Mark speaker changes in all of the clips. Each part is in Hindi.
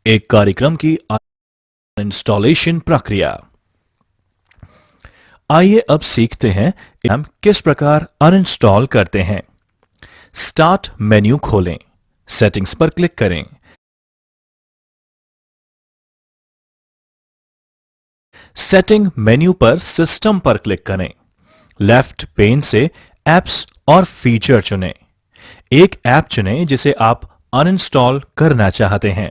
Speaker 1: एक कार्यक्रम की इंस्टॉलेशन प्रक्रिया। आइए अब सीखते हैं हम किस प्रकार अनइंस्टॉल करते हैं। स्टार्ट मेन्यू खोलें, सेटिंग्स पर क्लिक करें। सेटिंग मेन्यू पर सिस्टम पर क्लिक करें। लेफ्ट पेन से ऐप्स और फीचर चुनें। एक ऐप चुनें जिसे आप अनइंस्टॉल करना चाहते हैं।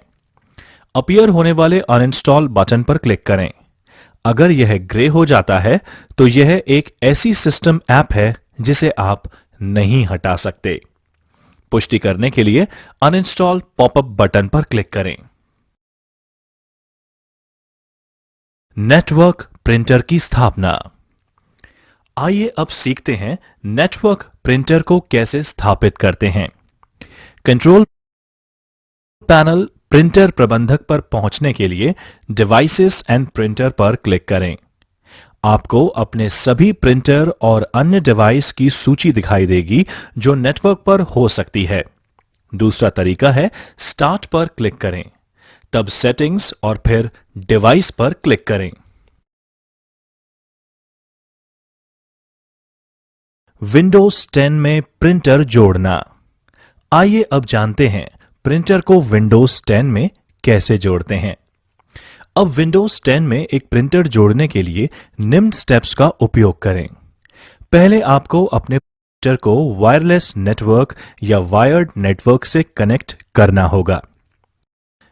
Speaker 1: अपीयर होने वाले अनइंस्टॉल बटन पर क्लिक करें। अगर यह ग्रे हो जाता है तो यह एक ऐसी सिस्टम ऐप है जिसे आप नहीं हटा सकते। पुष्टि करने के लिए अनइंस्टॉल पॉपअप बटन पर क्लिक करें। नेटवर्क प्रिंटर की स्थापना। आइए अब सीखते हैं नेटवर्क प्रिंटर को कैसे स्थापित करते हैं। कंट्रोल पैनल प्रिंटर प्रबंधक पर पहुंचने के लिए डिवाइसेस एंड प्रिंटर पर क्लिक करें। आपको अपने सभी प्रिंटर और अन्य डिवाइस की सूची दिखाई देगी जो नेटवर्क पर हो सकती है। दूसरा तरीका है स्टार्ट पर क्लिक करें, तब सेटिंग्स और फिर डिवाइस पर क्लिक करें। विंडोज 10 में प्रिंटर जोड़ना। आइए अब जानते हैं प्रिंटर को विंडोज 10 में कैसे जोड़ते हैं। अब विंडोज 10 में एक प्रिंटर जोड़ने के लिए निम्न स्टेप्स का उपयोग करें। पहले आपको अपने प्रिंटर को वायरलेस नेटवर्क या वायर्ड नेटवर्क से कनेक्ट करना होगा।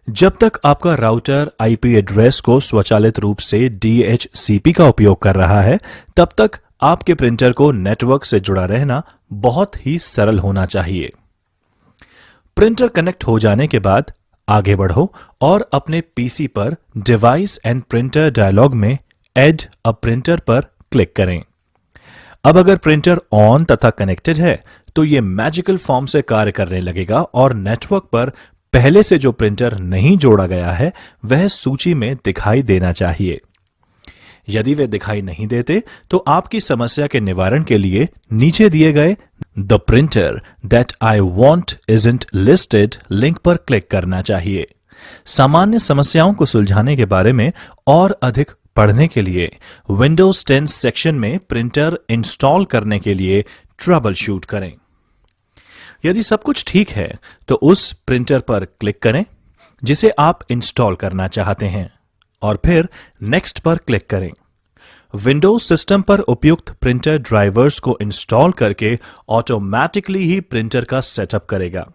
Speaker 1: जब तक आपका राउटर आईपी एड्रेस को स्वचालित रूप से DHCP का उपयोग कर रहा है, तब तक आपके प्रिंटर को नेटवर्क से जुड़ा रहना बहुत ही सरल होना चाहिए। प्रिंटर कनेक्ट हो जाने के बाद आगे बढ़ो और अपने पीसी पर डिवाइस एंड प्रिंटर डायलॉग में ऐड अ प्रिंटर पर क्लिक करें। अब अगर प्रिंटर ऑन तथा कनेक्टेड है तो यह मैजिकल फॉर्म से कार्य करने लगेगा और नेटवर्क पर पहले से जो प्रिंटर नहीं जोड़ा गया है वह सूची में दिखाई देना चाहिए। यदि वे दिखाई नहीं देते तो आपकी समस्या के निवारण के लिए नीचे दिए गए the printer that I want isn't listed link पर क्लिक करना चाहिए। सामान्य समस्याओं को सुलझाने के बारे में और अधिक पढ़ने के लिए विंडोज 10 सेक्शन में प्रिंटर इंस्टॉल करने के लिए ट्रबल शूट करें। यदि सब कुछ ठीक है तो उस प्रिंटर पर क्लिक करें जिसे आप इंस्टॉल करना चाहते हैं और फिर नेक्स्ट पर क्लिक करें। विंडोज सिस्टम पर उपयुक्त प्रिंटर ड्राइवर्स को इंस्टॉल करके ऑटोमैटिकली ही प्रिंटर का सेटअप करेगा।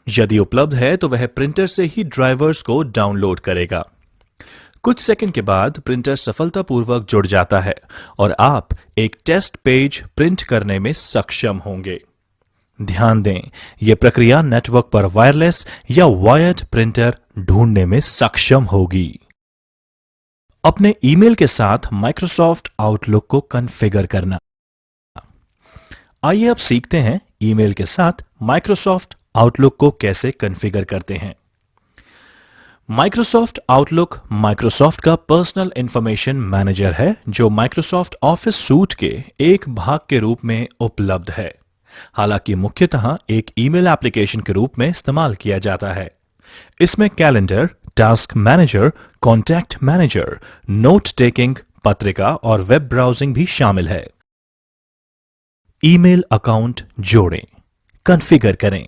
Speaker 1: यदि उपलब्ध है तो वह प्रिंटर से ही ड्राइवर्स को डाउनलोड करेगा। कुछ सेकंड के बाद प्रिंटर सफलतापूर्वक जुड़ जाता है और आप एक टेस्ट पेज प्रिंट करने में सक्षम होंगे। ध्यान दें, यह प्रक्रिया नेटवर्क पर वायरलेस या वायर्ड प्रिंटर ढूंढने में सक्षम होगी। अपने ईमेल के साथ माइक्रोसॉफ्ट आउटलुक को कॉन्फ़िगर करना। आइए अब सीखते हैं ईमेल के साथ माइक्रोसॉफ्ट आउटलुक को कैसे कॉन्फ़िगर करते हैं। माइक्रोसॉफ्ट आउटलुक माइक्रोसॉफ्ट का पर्सनल इंफॉर्मेशन मैनेजर है जो माइक्रोसॉफ्ट ऑफिस सूट के एक भाग के रूप में उपलब्ध है। हालांकि मुख्यतः एक ईमेल एप्लीकेशन के रूप में इस्तेमाल किया जाता है। इसमें calendar, task manager, contact manager, note taking, पत्रिका और वेब ब्राउजिंग भी शामिल है। ईमेल अकाउंट जोड़ें, कॉन्फ़िगर करें।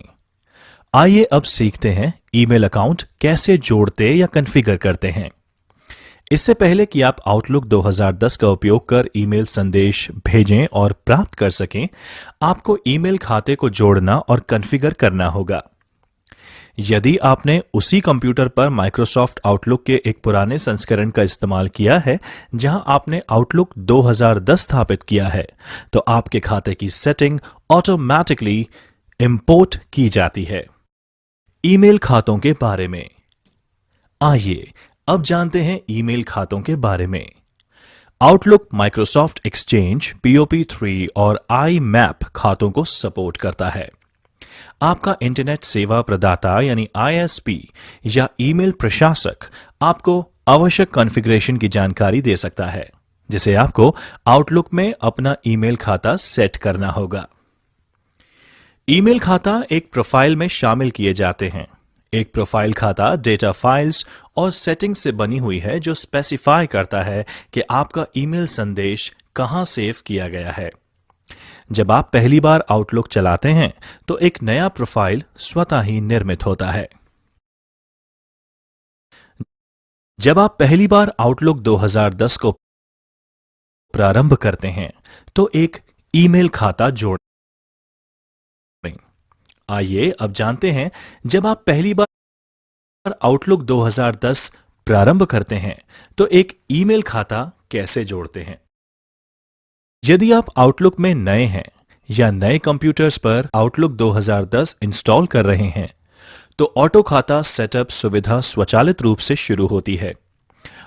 Speaker 1: आइए अब सीखते हैं ईमेल अकाउंट कैसे जोड़ते या कॉन्फ़िगर करते हैं। इससे पहले कि आप आउटलुक 2010 का उपयोग कर ईमेल संदेश भेजें और प्राप्त कर सकें, आपको ईमेल खाते को जोड़ना और कॉन्फ़िगर करना होगा। यदि आपने उसी कंप्यूटर पर माइक्रोसॉफ्ट आउटलुक के एक पुराने संस्करण का इस्तेमाल किया है जहां आपने आउटलुक 2010 स्थापित किया है, तो आपके खाते की सेटिंग ऑटोमैटिकली इंपोर्ट की जाती है। ईमेल खातों के बारे में आइए अब जानते हैं ईमेल खातों के बारे में। आउटलुक माइक्रोसॉफ्ट एक्सचेंज, POP3 और IMAP खातों को सपोर्ट करता है। आपका इंटरनेट सेवा प्रदाता यानी ISP या ईमेल प्रशासक आपको आवश्यक कॉन्फ़िगरेशन की जानकारी दे सकता है, जिसे आपको आउटलुक में अपना ईमेल खाता सेट करना होगा। ईमेल खाता एक प्रोफाइल में शामिल किए जाते हैं। एक प्रोफाइल खाता डेटा फाइल्स और सेटिंग्स से बनी हुई है जो स्पेसिफाई करता है कि आपका ईमेल संदेश कहां सेव किया गया है। जब आप पहली बार आउटलुक चलाते हैं तो एक नया प्रोफाइल स्वतः ही निर्मित होता है। जब आप पहली बार आउटलुक 2010 को प्रारंभ करते हैं तो एक ईमेल खाता जोड़ें। आइए अब जानते हैं, जब आप पहली बार आउटलुक 2010 प्रारंभ करते हैं तो एक ईमेल खाता कैसे जोड़ते हैं। यदि आप आउटलुक में नए हैं या नए कंप्यूटर्स पर आउटलुक 2010 इंस्टॉल कर रहे हैं तो ऑटो खाता सेटअप सुविधा स्वचालित रूप से शुरू होती है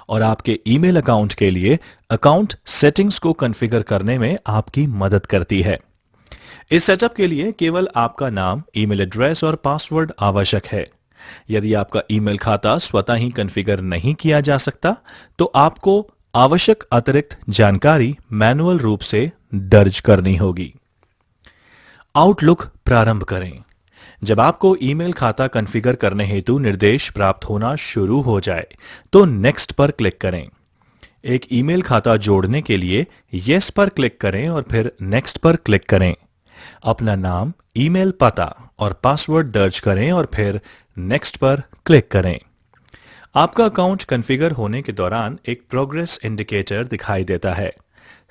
Speaker 1: और आपके ईमेल अकाउंट के लिए अकाउंट सेटिंग्स को कॉन्फ़िगर करने में आपकी मदद करती है। इस सेटअप के लिए केवल आपका नाम, ईमेल एड्रेस और पासवर्ड आवश्यक है। यदि आपका ईमेल खाता स्वतः ही कॉन्फ़िगर नहीं किया जा सकता तो आपको आवश्यक अतिरिक्त जानकारी मैनुअल रूप से दर्ज करनी होगी। आउटलुक प्रारंभ करें। जब आपको ईमेल खाता कॉन्फ़िगर करने हेतु निर्देश प्राप्त होना शुरू हो जाए तो नेक्स्ट पर क्लिक करें। एक ईमेल खाता जोड़ने के लिए यस पर क्लिक करें और फिर नेक्स्ट पर क्लिक करें। अपना नाम, ईमेल पता और पासवर्ड दर्ज करें और फिर नेक्स्ट पर क्लिक करें। आपका अकाउंट कॉन्फ़िगर होने के दौरान एक प्रोग्रेस इंडिकेटर दिखाई देता है।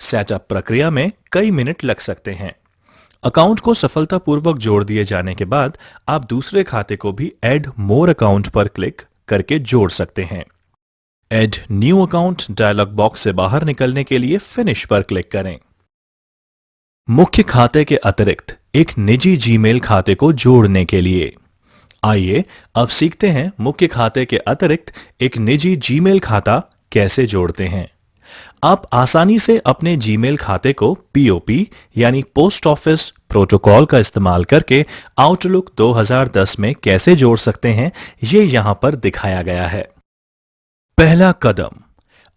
Speaker 1: सेटअप प्रक्रिया में कई मिनट लग सकते हैं। अकाउंट को सफलतापूर्वक जोड़ दिए जाने के बाद आप दूसरे खाते को भी ऐड मोर अकाउंट पर क्लिक करके जोड़ सकते हैं। Add new account dialog box से बाहर निकलने के लिए फिनिश पर क्लिक करें। मुख्य खाते के अतिरिक्त एक निजी जीमेल खाते को जोड़ने के लिए आइए अब सीखते हैं मुख्य खाते के अतिरिक्त एक निजी जीमेल खाता कैसे जोड़ते हैं। आप आसानी से अपने जीमेल खाते को पीओपी यानी पोस्ट ऑफिस प्रोटोकॉल का इस्तेमाल करके आउटलुक 2010 में कैसे जोड़ सकते हैं, ये यहां पर दिखाया गया है। पहला कदम,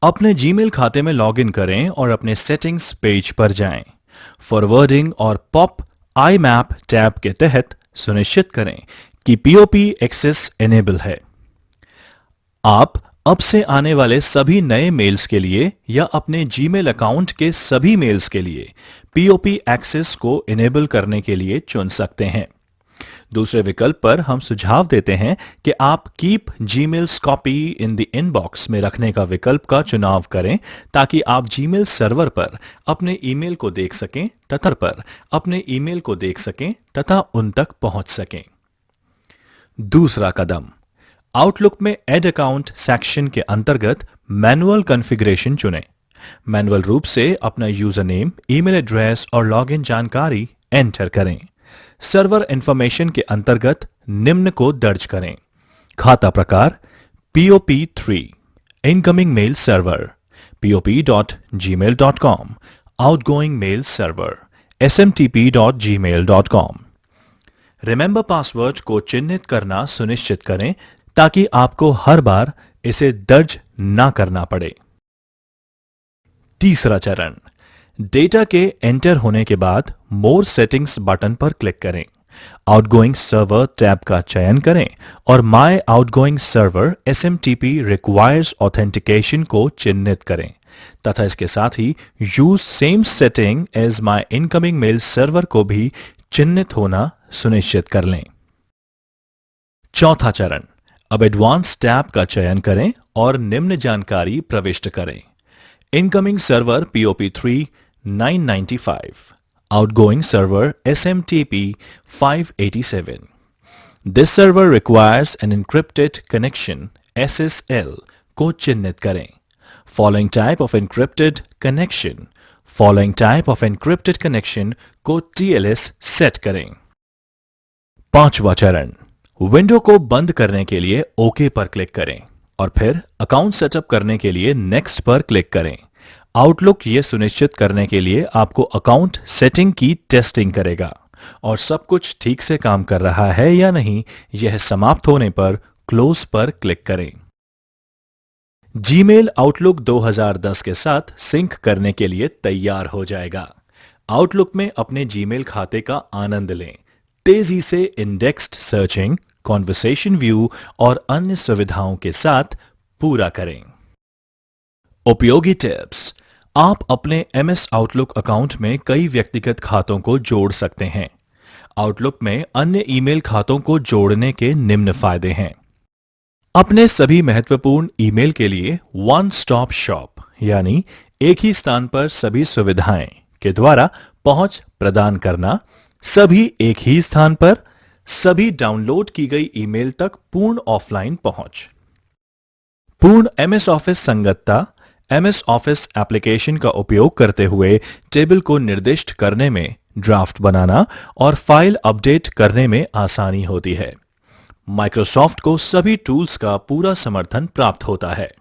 Speaker 1: अपने जीमेल खाते में लॉगिन करें और अपने सेटिंग्स पेज पर जाएं। फॉरवर्डिंग और पॉप आईमैप टैब के तहत सुनिश्चित करें कि पीओपी एक्सेस इनेबल है। आप अब से आने वाले सभी नए मेल्स के लिए या अपने जीमेल अकाउंट के सभी मेल्स के लिए पीओपी एक्सेस को इनेबल करने के लिए चुन सकते हैं। दूसरे विकल्प पर हम सुझाव देते हैं कि आप keep Gmails copy in the inbox में रखने का विकल्प का चुनाव करें ताकि आप जीमेल सर्वर पर अपने ईमेल को देख सकें तथा उन तक पहुंच सकें। दूसरा कदम, आउटलुक में ऐड अकाउंट सेक्शन के अंतर्गत मैनुअल कॉन्फ़िगरेशन चुनें। मैनुअल रूप से अपना यूजर नेम, ईमेल एड्रेस और लॉगिन जानकारी एंटर करें। सर्वर इंफॉर्मेशन के अंतर्गत निम्न को दर्ज करें। खाता प्रकार POP3, incoming mail server pop.gmail.com, outgoing mail server smtp.gmail.com। Remember password को चिन्हित करना सुनिश्चित करें ताकि आपको हर बार इसे दर्ज ना करना पड़े। तीसरा चरण, डेटा के एंटर होने के बाद मोर सेटिंग्स बटन पर क्लिक करें। आउटगोइंग सर्वर टैब का चयन करें और my outgoing server SMTP requires authentication को चिन्हित करें तथा इसके साथ ही use same setting as my incoming mail server को भी चिन्हित होना सुनिश्चित कर लें। चौथा चरण, अब एडवांस टैब का चयन करें और निम्न जानकारी प्रविष्ट करें। Incoming server POP3 995, outgoing server SMTP 587। This server requires N encrypted connection SSL को चिन्हित करें। Following type of encrypted connection को TLS सेट करें। पांचवा चरण, विंडो को बंद करने के लिए ओके पर क्लिक करें और फिर अकाउंट सेटअप करने के लिए नेक्स्ट पर क्लिक करें। आउटलुक यह सुनिश्चित करने के लिए आपको अकाउंट सेटिंग की टेस्टिंग करेगा और सब कुछ ठीक से काम कर रहा है या नहीं, यह समाप्त होने पर क्लोज पर क्लिक करें। जीमेल आउटलुक 2010 के साथ सिंक करने के लिए तैयार हो जाएगा। आउटलुक में अपने जीमेल खाते का आनंद लें। तेजी से इंडेक्स्ड सर्चिंग, कॉन्वर्सेशन व्यू और अन्य सुविधाओं के साथ पूरा करें। उपयोगी टिप्स। आप अपने MS आउटलुक अकाउंट में कई व्यक्तिगत खातों को जोड़ सकते हैं। आउटलुक में अन्य ईमेल खातों को जोड़ने के निम्न फायदे हैं। अपने सभी महत्वपूर्ण ईमेल के लिए वन स्टॉप शॉप यानी एक ही स्थान पर सभी सुविधाएं के द्वारा पहुंच प्रदान करना, सभी एक ही स्थान पर, सभी डाउनलोड की गई ईमेल तक पूर्ण ऑफलाइन पहुंच, पूर्ण MS ऑफिस संगतता, MS ऑफिस एप्लीकेशन का उपयोग करते हुए टेबल को निर्दिष्ट करने में, ड्राफ्ट बनाना और फाइल अपडेट करने में आसानी होती है। माइक्रोसॉफ्ट को सभी टूल्स का पूरा समर्थन प्राप्त होता है।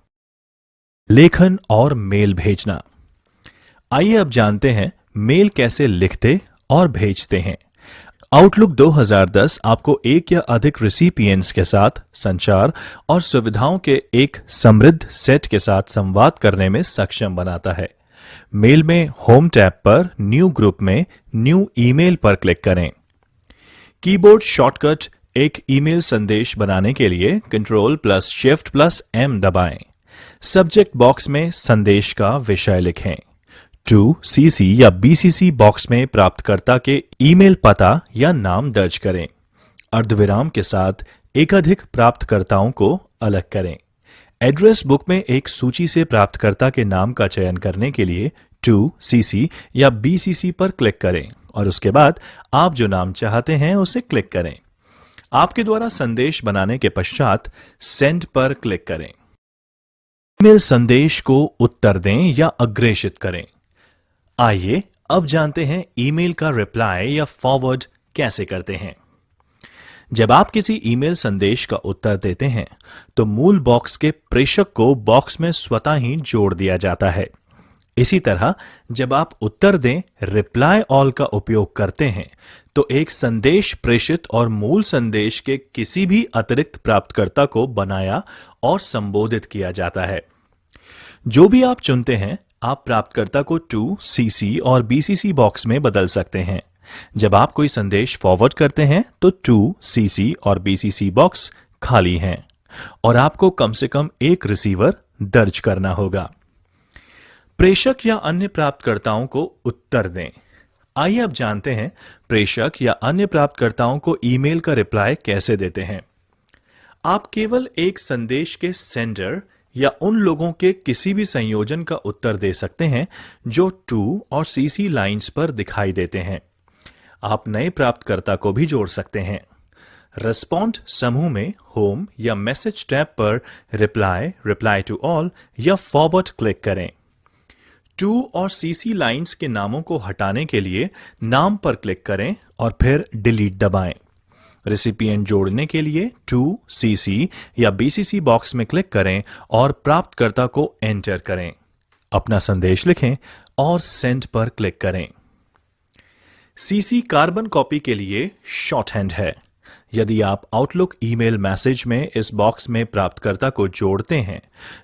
Speaker 1: लेखन और मेल भेजना। आइए अब जानते हैं मेल कैसे लिखते और भेजते हैं। आउटलुक 2010 आपको एक या अधिक रिसिपिएंट्स के साथ संचार और सुविधाओं के एक समृद्ध सेट के साथ संवाद करने में सक्षम बनाता है। मेल में होम टैब पर न्यू ग्रुप में न्यू ईमेल पर क्लिक करें। कीबोर्ड शॉर्टकट एक ईमेल संदेश बनाने के लिए Ctrl+Shift+M दबाएं। सब्जेक्ट बॉक्स में संदेश का विषय लिखें। टू CC या BCC बॉक्स में प्राप्तकर्ता के ईमेल पता या नाम दर्ज करें। अर्धविराम के साथ एकाधिक प्राप्तकर्ताओं को अलग करें। एड्रेस बुक में एक सूची से प्राप्तकर्ता के नाम का चयन करने के लिए टू CC या BCC पर क्लिक करें और उसके बाद आप जो नाम चाहते हैं उसे क्लिक करें। आपके द्वारा संदेश बनाने के पश्चात सेंड पर क्लिक करें। ईमेल संदेश को उत्तर दें या अग्रेषित करें। आइए अब जानते हैं ईमेल का रिप्लाई या फॉरवर्ड कैसे करते हैं। जब आप किसी ईमेल संदेश का उत्तर देते हैं तो मूल बॉक्स के प्रेषक को बॉक्स में स्वतः ही जोड़ दिया जाता है। इसी तरह जब आप उत्तर दें रिप्लाई ऑल का उपयोग करते हैं तो एक संदेश प्रेषित और मूल संदेश के किसी भी अतिरिक्त प्राप्तकर्ता को बनाया और संबोधित किया जाता है। जो भी आप चुनते हैं आप प्राप्तकर्ता को टू CC और BCC बॉक्स में बदल सकते हैं। जब आप कोई संदेश फॉरवर्ड करते हैं तो टू CC और BCC बॉक्स खाली हैं और आपको कम से कम एक रिसीवर दर्ज करना होगा। प्रेषक या अन्य प्राप्तकर्ताओं को उत्तर दें। आइए अब जानते हैं प्रेषक या अन्य प्राप्तकर्ताओं को ईमेल का रिप्लाई कैसे देते हैं। आप केवल एक संदेश के सेंडर या उन लोगों के किसी भी संयोजन का उत्तर दे सकते हैं जो टू और CC लाइंस पर दिखाई देते हैं। आप नए प्राप्तकर्ता को भी जोड़ सकते हैं। रेस्पॉन्ड समूह में होम या मैसेज टैब पर रिप्लाई टू ऑल या फॉरवर्ड क्लिक करें। टू और CC लाइंस के नामों को हटाने के लिए नाम पर क्लिक करें और फिर डिलीट दबाएं। रेसिपिएंट जोड़ने के लिए टू CC या BCC बॉक्स में क्लिक करें और प्राप्तकर्ता को एंटर करें। अपना संदेश लिखें और सेंड पर क्लिक करें। CC कार्बन कॉपी के लिए शॉर्टहैंड है। यदि आप आउटलुक ईमेल मैसेज में इस बॉक्स में प्राप्तकर्ता को जोड़ते हैं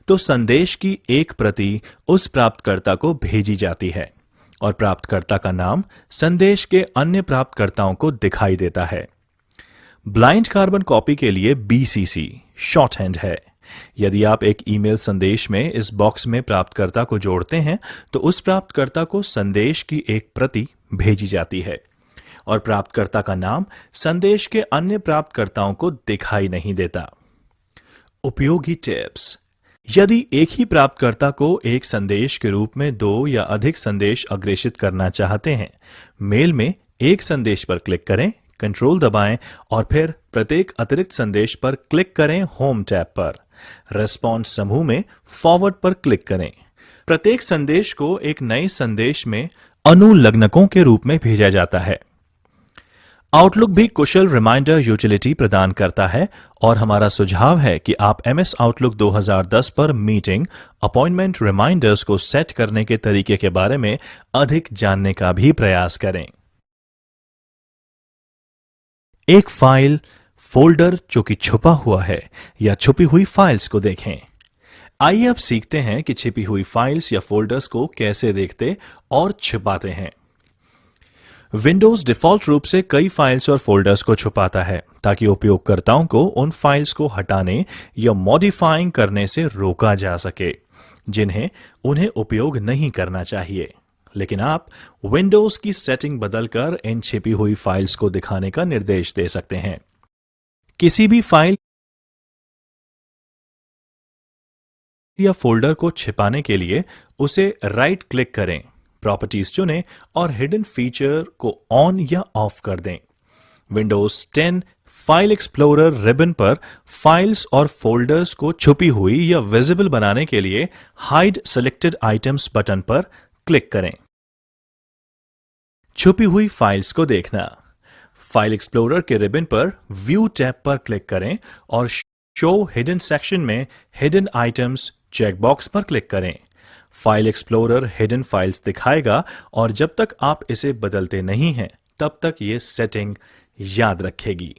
Speaker 1: तो संदेश की एक प्रति उस प्राप्तकर्ता को भेजी जाती है और प्राप्तकर्ता का नाम संदेश के अन्य प्राप्तकर्ताओं को दिखाई देता है। ब्लाइंड कार्बन कॉपी के लिए BCC शॉर्टहैंड है। यदि आप एक ईमेल संदेश में इस बॉक्स में प्राप्तकर्ता को जोड़ते हैं तो उस प्राप्तकर्ता को संदेश की एक प्रति भेजी जाती है और प्राप्तकर्ता का नाम संदेश के अन्य प्राप्तकर्ताओं को दिखाई नहीं देता। उपयोगी टिप्स। यदि एक ही प्राप्तकर्ता को एक संदेश के रूप में दो या अधिक संदेश अग्रेषित करना चाहते हैं, मेल में एक संदेश पर क्लिक करें, कंट्रोल दबाएं और फिर प्रत्येक अतिरिक्त संदेश पर क्लिक करें होम टैब पर। रेस्पॉन्स समूह में फॉरवर्ड पर क्लिक करें। प्रत्येक संदेश को एक नए संदेश में अनुलग्नकों के रूप में भेजा जाता है। आउटलुक भी कुशल रिमाइंडर यूटिलिटी प्रदान करता है और हमारा सुझाव है कि आप MS आउटलुक 2010 पर मीटिंग अपॉइंटमेंट रिमाइंडर्स को सेट करने के तरीके के बारे में अधिक जानने का भी प्रयास करें। एक फाइल फोल्डर जो कि छुपा हुआ है या छुपी हुई फाइल्स को देखें। आइए अब सीखते हैं कि छिपी हुई फाइल्स या फोल्डर्स को कैसे देखते और छिपाते हैं। विंडोज डिफॉल्ट रूप से कई फाइल्स और फोल्डर्स को छुपाता है ताकि उपयोगकर्ताओं को उन फाइल्स को हटाने या मॉडिफाइंग करने से रोका जा सके जिन्हें उन्हें उपयोग नहीं करना चाहिए। लेकिन आप विंडोज की सेटिंग बदलकर इन छिपी हुई फाइल्स को दिखाने का निर्देश दे सकते हैं। किसी भी फाइल या फोल्डर को छिपाने के लिए उसे राइट क्लिक करें, प्रॉपर्टीज चुनें और हिडन फीचर को ऑन या ऑफ कर दें। विंडोज 10 फाइल एक्सप्लोरर रिबन पर फाइल्स और फोल्डर्स को छुपी हुई या विजिबल बनाने के लिए हाइड सेलेक्टेड आइटम्स बटन पर क्लिक करें। छुपी हुई फाइल्स को देखना, फाइल एक्सप्लोरर के रिबन पर व्यू टैब पर क्लिक करें और शो हिडन सेक्शन में हिडन आइटम्स चेकबॉक्स पर क्लिक करें। फाइल एक्सप्लोरर हिडन फाइल्स दिखाएगा और जब तक आप इसे बदलते नहीं हैं तब तक ये सेटिंग याद रखेगी।